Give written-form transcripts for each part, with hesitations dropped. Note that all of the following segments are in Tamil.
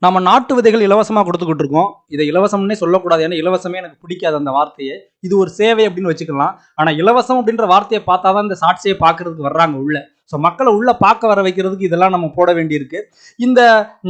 நம்ம நாட்டு விதைகள் இலவசமாக கொடுத்துக்கிட்டு இருக்கோம். இதை இலவசம்னே சொல்லக்கூடாது. ஏன்னா இலவசமே எனக்கு பிடிக்காது அந்த வார்த்தையே. இது ஒரு சேவை அப்படின்னு வச்சுக்கலாம். ஆனா இலவசம் அப்படின்ற வார்த்தையை பார்த்தா தான் இந்த ஷார்ட்ஸே பார்க்கறதுக்கு வர்றாங்க உள்ள. ஸோ மக்களை உள்ள பார்க்க வர வைக்கிறதுக்கு இதெல்லாம் நம்ம போட வேண்டியிருக்கு. இந்த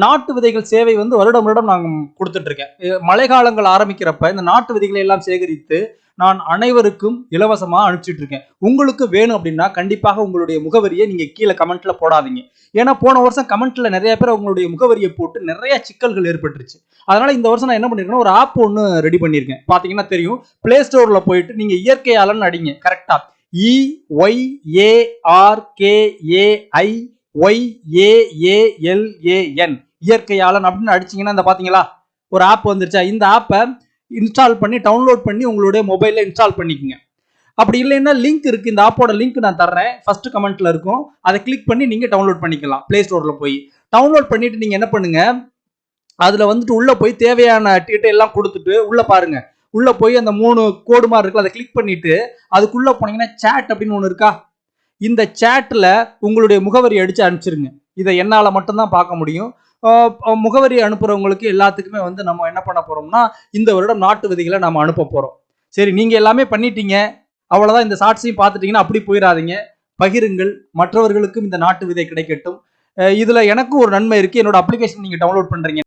நாட்டு விதைகள் சேவை வந்து வருடம் வருடம் நான் கொடுத்துட்டு இருக்கேன். மழை காலங்கள் ஆரம்பிக்கிறப்ப இந்த நாட்டு விதைகளை எல்லாம் சேகரித்து நான் அனைவருக்கும் இலவசமா அனுப்பிச்சிட்டு இருக்கேன். உங்களுக்கு வேணும் அப்படின்னா கண்டிப்பாக உங்களுடைய முகவரியை நீங்க கீழே கமெண்ட்ல போடாதீங்க. ஏன்னா போன வருஷம் கமெண்ட்ல நிறைய பேர் உங்களுடைய முகவரியை போட்டு நிறைய சிக்கல்கள் ஏற்பட்டுருச்சு. அதனால இந்த வருஷம் நான் என்ன பண்ணிருக்கேன்னா ஒரு ஆப் ஒன்று ரெடி பண்ணியிருக்கேன். பாத்தீங்கன்னா தெரியும், பிளே ஸ்டோர்ல போயிட்டு நீங்க இயற்கையாளன் அடிங்க. கரெக்டா EYARKAIYAALAN இயற்கையாளன் அப்படின்னு அடிச்சீங்கன்னா இந்த பாத்தீங்களா ஒரு ஆப் வந்துருச்சா? இந்த ஆப்பை இன்ஸ்டால் பண்ணி டவுன்லோட் பண்ணி உங்களுடைய மொபைல்ல இன்ஸ்டால் பண்ணிக்கோங்க. அப்படி இல்லைன்னா லிங்க் இருக்கு, இந்த ஆப்போட லிங்க் நான் தர்றேன், ஃபர்ஸ்ட் கமெண்ட்ல இருக்கும். அதை கிளிக் பண்ணி நீங்க டவுன்லோட் பண்ணிக்கலாம். பிளே ஸ்டோர்ல போய் டவுன்லோட் பண்ணிட்டு நீங்க என்ன பண்ணுங்க, அதுல வந்துட்டு உள்ள போய் தேவையான டீட்டெயில் எல்லாம் கொடுத்துட்டு உள்ள பாருங்க. உள்ள போய் அந்த 3 கோடு மாதிரி இருக்குல்ல, அதை கிளிக் பண்ணிட்டு அதுக்குள்ள போனீங்கன்னா சேட் அப்படின்னு ஒன்று இருக்கா, இந்த சேட்ல உங்களுடைய முகவரி அடிச்சு அனுப்பிச்சிருங்க. இதை என்னால மட்டும்தான் பார்க்க முடியும். முகவரி அனுப்புறவங்களுக்கு எல்லாத்துக்குமே வந்து நம்ம என்ன பண்ண போறோம்னா இந்த வருடம் நாட்டு விதைகளை நம்ம அனுப்ப போறோம். சரி, நீங்க எல்லாமே பண்ணிட்டீங்க, அவ்வளவுதான். இந்த ஷார்ட்ஸையும் பார்த்துட்டீங்கன்னா அப்படி போயிடாதீங்க, பகிருங்கள், மற்றவர்களுக்கும் இந்த நாட்டு விதை கிடைக்கட்டும். இதுல எனக்கும் ஒரு நன்மை இருக்கு. என்னோட அப்ளிகேஷன் நீங்க டவுன்லோட் பண்றீங்க.